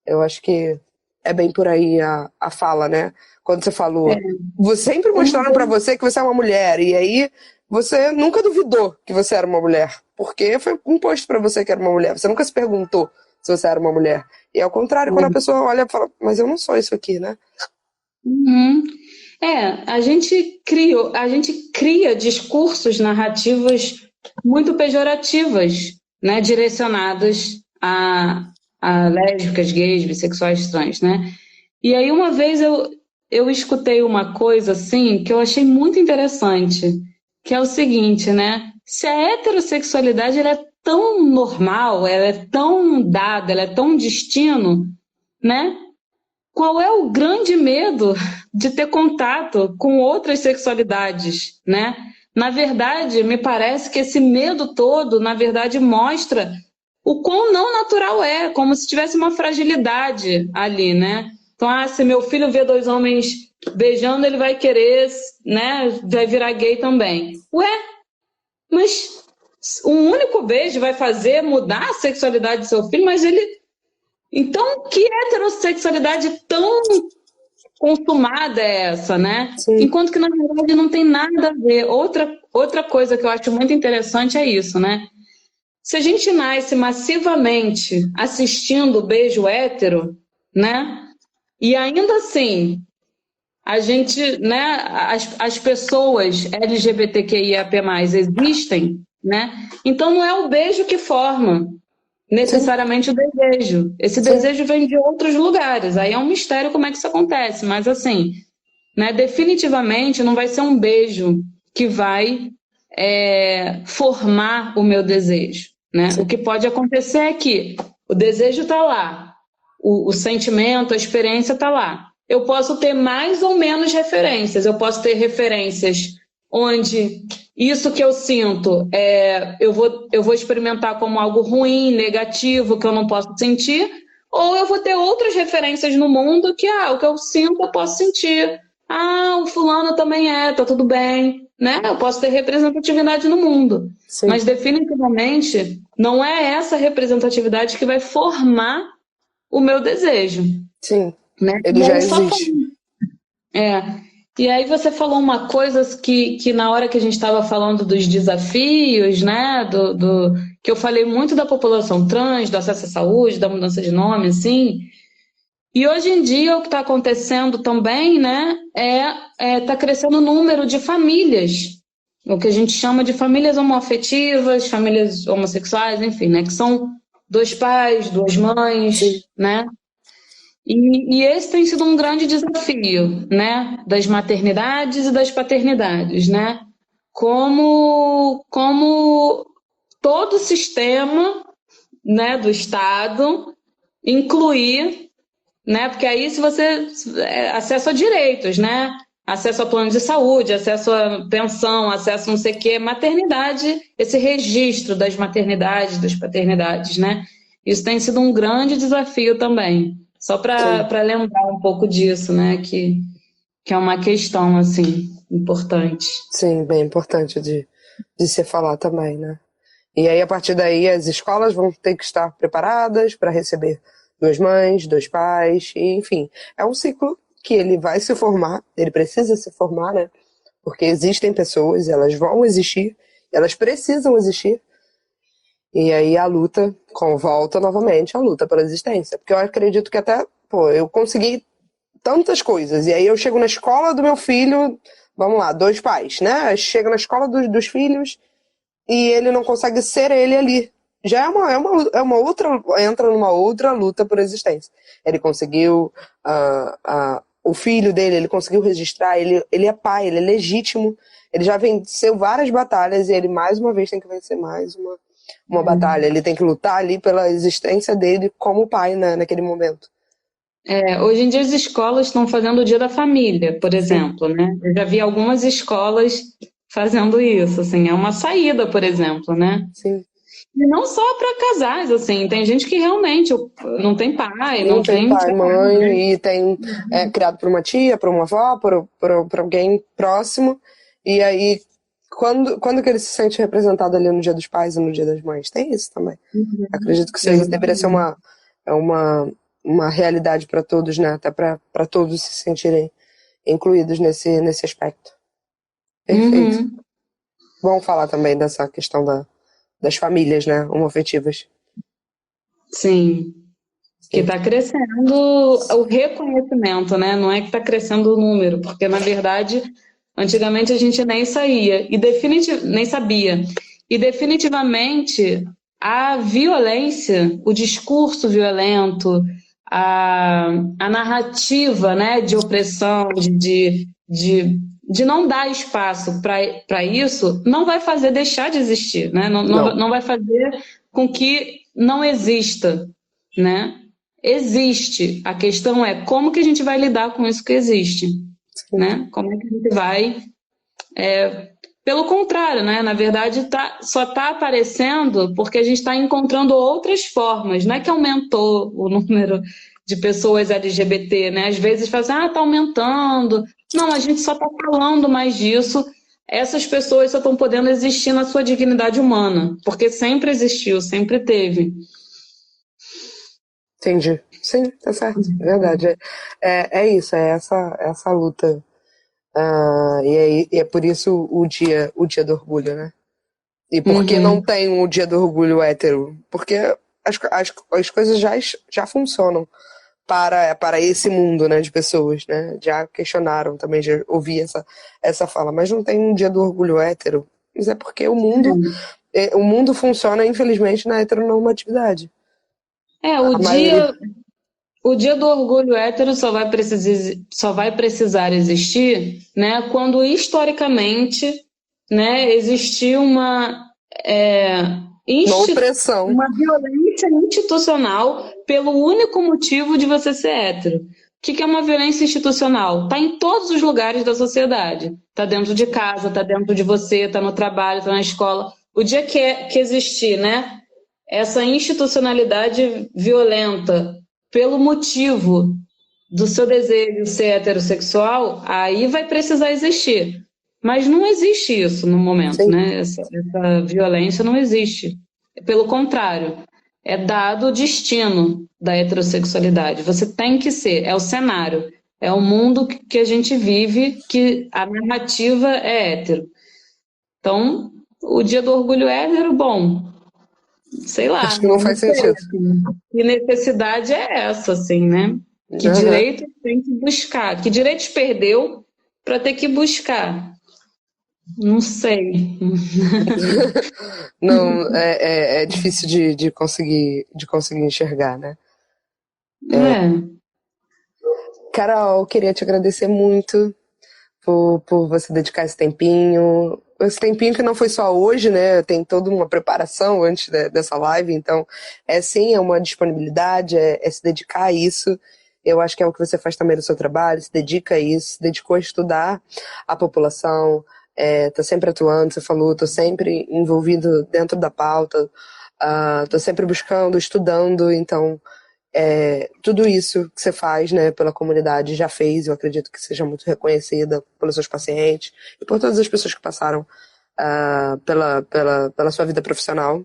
Eu acho que é bem por aí a fala, né? Quando você falou, sempre Uma mostraram pra você que você é uma mulher, e aí você nunca duvidou que você era uma mulher, porque foi imposto pra você que era uma mulher. Você nunca se perguntou se você era uma mulher. E ao contrário, quando a pessoa olha e fala, mas eu não sou isso aqui, né? Uhum. A gente cria discursos, narrativas muito pejorativas, né, direcionadas a lésbicas, gays, bissexuais, trans, né? E aí uma vez eu escutei uma coisa assim que eu achei muito interessante, que é o seguinte, né? Se a heterossexualidade ela é tão normal, ela é tão dada, ela é tão destino, né? Qual é o grande medo de ter contato com outras sexualidades, né? Na verdade, me parece que esse medo todo, na verdade, mostra o quão não natural é, como se tivesse uma fragilidade ali, né? Então, se meu filho vê dois homens beijando, ele vai querer, né? Vai virar gay também. Ué, mas um único beijo vai fazer mudar a sexualidade do seu filho, mas ele... Então, que heterossexualidade tão consumada é essa, né? Sim. Enquanto que, na verdade, não tem nada a ver. Outra coisa que eu acho muito interessante é isso, né? Se a gente nasce massivamente assistindo beijo hétero, né? E ainda assim, a gente, né? As pessoas LGBTQIAP+, existem, né? Então não é o beijo que forma necessariamente o desejo. Esse desejo vem de outros lugares. Aí é um mistério como é que isso acontece. Mas assim, né, definitivamente não vai ser um beijo que vai formar o meu desejo. Né? O que pode acontecer é que o desejo está lá, o sentimento, a experiência está lá. Eu posso ter mais ou menos referências. Eu posso ter referências onde isso que eu sinto eu vou experimentar como algo ruim, negativo, que eu não posso sentir, ou eu vou ter outras referências no mundo que o que eu sinto eu posso sentir. O fulano também tá tudo bem, né? Eu posso ter representatividade no mundo. Sim. Mas definitivamente não é essa representatividade que vai formar o meu desejo. Sim, né? Ele já existe. E aí você falou uma coisa que na hora que a gente estava falando dos desafios, né, que eu falei muito da população trans, do acesso à saúde, da mudança de nome, assim, e hoje em dia o que está acontecendo também, né, tá crescendo o número de famílias, o que a gente chama de famílias homoafetivas, famílias homossexuais, enfim, né, que são dois pais, duas mães, Sim. né, e esse tem sido um grande desafio, né, das maternidades e das paternidades, né, como todo o sistema, né, do Estado incluir, né, porque aí se você acesso a direitos, né, acesso a plano de saúde, acesso a pensão, acesso a não sei o quê, maternidade, esse registro das maternidades, das paternidades, né, isso tem sido um grande desafio também. Só para lembrar um pouco disso, né? Que é uma questão, assim, importante. Sim, bem importante de se falar também, né? E aí, a partir daí, as escolas vão ter que estar preparadas para receber duas mães, dois pais, e, enfim. É um ciclo que ele vai se formar, ele precisa se formar, né? Porque existem pessoas, elas vão existir, elas precisam existir. E aí a luta, volta novamente a luta pela existência. Porque eu acredito que até, eu consegui tantas coisas. E aí eu chego na escola do meu filho, vamos lá, dois pais, né? Chega na escola dos filhos e ele não consegue ser ele ali. Já é uma outra, entra numa outra luta por existência. Ele conseguiu, o filho dele, ele conseguiu registrar, ele é pai, ele é legítimo, ele já venceu várias batalhas e ele mais uma vez tem que vencer mais uma batalha, ele tem que lutar ali pela existência dele como pai naquele momento. Hoje em dia as escolas estão fazendo o Dia da Família, por exemplo, né? Eu já vi algumas escolas fazendo isso, assim, é uma saída, por exemplo, né? Sim. E não só para casais, assim, tem gente que realmente não tem pai, não tem pai, mãe, e tem criado por uma tia, por uma avó, por alguém próximo, e aí quando que ele se sente representado ali no Dia dos Pais e no Dia das Mães? Tem isso também. Acredito que isso deveria ser uma realidade para todos, né? Até para todos se sentirem incluídos nesse aspecto. Perfeito. Vamos falar também dessa questão das famílias, né, homoafetivas. Sim, que está crescendo o reconhecimento, né? Não é que está crescendo o número, porque na verdade, antigamente a gente nem saía e nem sabia. E definitivamente a violência, o discurso violento, a narrativa, né, de opressão, de não dar espaço para isso, não vai fazer deixar de existir, né? Não vai fazer com que não exista, né? Existe. A questão é como que a gente vai lidar com isso que existe, né? Como é que a gente vai... Pelo contrário, né? Na verdade, só está aparecendo porque a gente está encontrando outras formas. Não é que aumentou o número de pessoas LGBT, né? Às vezes fala assim, está aumentando. Não, a gente só está falando mais disso. Essas pessoas só estão podendo existir na sua dignidade humana, porque sempre existiu, sempre teve. Entendi. Sim, tá certo. Verdade. É isso, é essa luta. E é por isso o dia do orgulho, né? E por que não tem o dia do orgulho hétero? Porque as coisas já funcionam para esse mundo, né, de pessoas, né? Já questionaram também, já ouvi essa fala, mas não tem um dia do orgulho hétero. Mas é porque o mundo funciona, infelizmente, na heteronormatividade. O dia do orgulho hétero só vai precisar existir, né, quando historicamente, né, existir uma opressão. Uma violência institucional pelo único motivo de você ser hétero. O que é uma violência institucional? Está em todos os lugares da sociedade. Está dentro de casa, está dentro de você, está no trabalho, está na escola. O dia que existir, né, essa institucionalidade violenta pelo motivo do seu desejo ser heterossexual, aí vai precisar existir. Mas não existe isso no momento, né? Essa violência não existe. Pelo contrário, é dado o destino da heterossexualidade. Você tem que ser, é o cenário, é o mundo que a gente vive, que a narrativa é hétero. Então, o dia do orgulho hétero, bom, sei lá. Acho que não faz sentido. Que necessidade é essa, assim, né? Que direito tem que buscar? Que direitos perdeu para ter que buscar? Não sei. Não, é difícil de conseguir enxergar, né? Carol, queria te agradecer muito por você dedicar esse tempinho. Esse tempinho que não foi só hoje, né? Tem toda uma preparação antes dessa live, então é uma disponibilidade, é se dedicar a isso. Eu acho que é o que você faz também no seu trabalho, se dedica a isso, se dedicou a estudar a população, tá sempre atuando, você falou, tô sempre envolvido dentro da pauta, tô sempre buscando, estudando, então tudo isso que você faz, né, pela comunidade já fez, eu acredito que seja muito reconhecida pelos seus pacientes e por todas as pessoas que passaram pela sua vida profissional.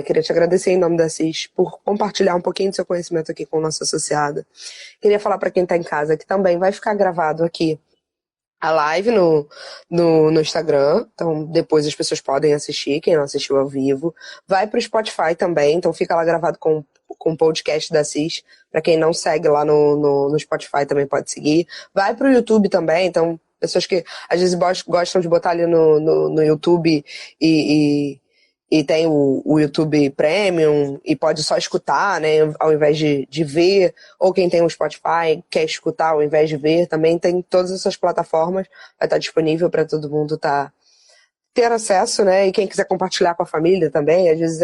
Queria te agradecer em nome da CIS por compartilhar um pouquinho do seu conhecimento aqui com a nossa associada. Queria falar para quem está em casa que também vai ficar gravado aqui a live no Instagram, então depois as pessoas podem assistir, quem não assistiu ao vivo. Vai para o Spotify também, então fica lá gravado com o podcast da CIS. Para quem não segue lá no Spotify também pode seguir. Vai para o YouTube também, então pessoas que às vezes gostam de botar ali no YouTube e tem o YouTube Premium e pode só escutar, né, ao invés de ver, ou quem tem o Spotify quer escutar ao invés de ver, também tem todas essas plataformas, vai estar disponível para todo mundo ter acesso, né, e quem quiser compartilhar com a família também, às vezes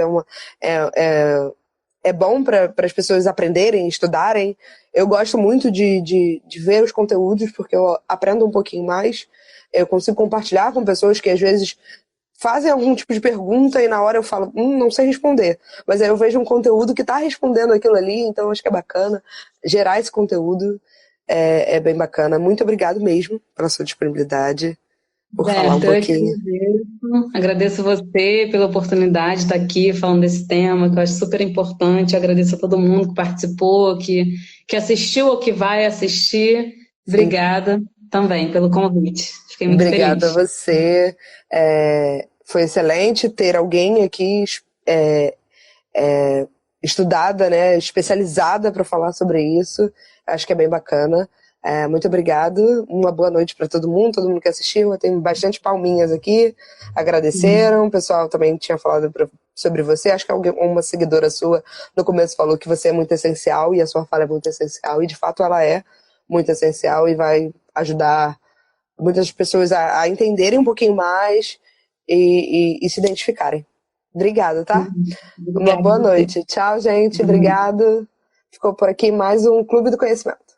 é bom para as pessoas aprenderem, estudarem. Eu gosto muito de ver os conteúdos, porque eu aprendo um pouquinho mais, eu consigo compartilhar com pessoas que às vezes fazem algum tipo de pergunta e na hora eu falo, não sei responder. Mas aí eu vejo um conteúdo que está respondendo aquilo ali, então acho que é bacana gerar esse conteúdo. É bem bacana. Muito obrigado mesmo pela sua disponibilidade, por falar um pouquinho. Agradeço você pela oportunidade de estar aqui falando desse tema, que eu acho super importante. Agradeço a todo mundo que participou, que assistiu ou que vai assistir. Obrigada também pelo convite. Fiquei muito Obrigada a feliz. você. Foi excelente ter alguém aqui é, estudada, né, especializada para falar sobre isso. Acho que é bem bacana. Muito obrigado. Uma boa noite para todo mundo que assistiu. Eu tenho bastante palminhas aqui, agradeceram. O pessoal também tinha falado sobre você. Acho que uma seguidora sua no começo falou que você é muito essencial e a sua fala é muito essencial. E de fato ela é muito essencial e vai ajudar muitas pessoas a entenderem um pouquinho mais e se identificarem. Obrigada, tá? Uma Obrigada a boa você. noite. Tchau, gente. Obrigado. Ficou por aqui mais um Clube do Conhecimento.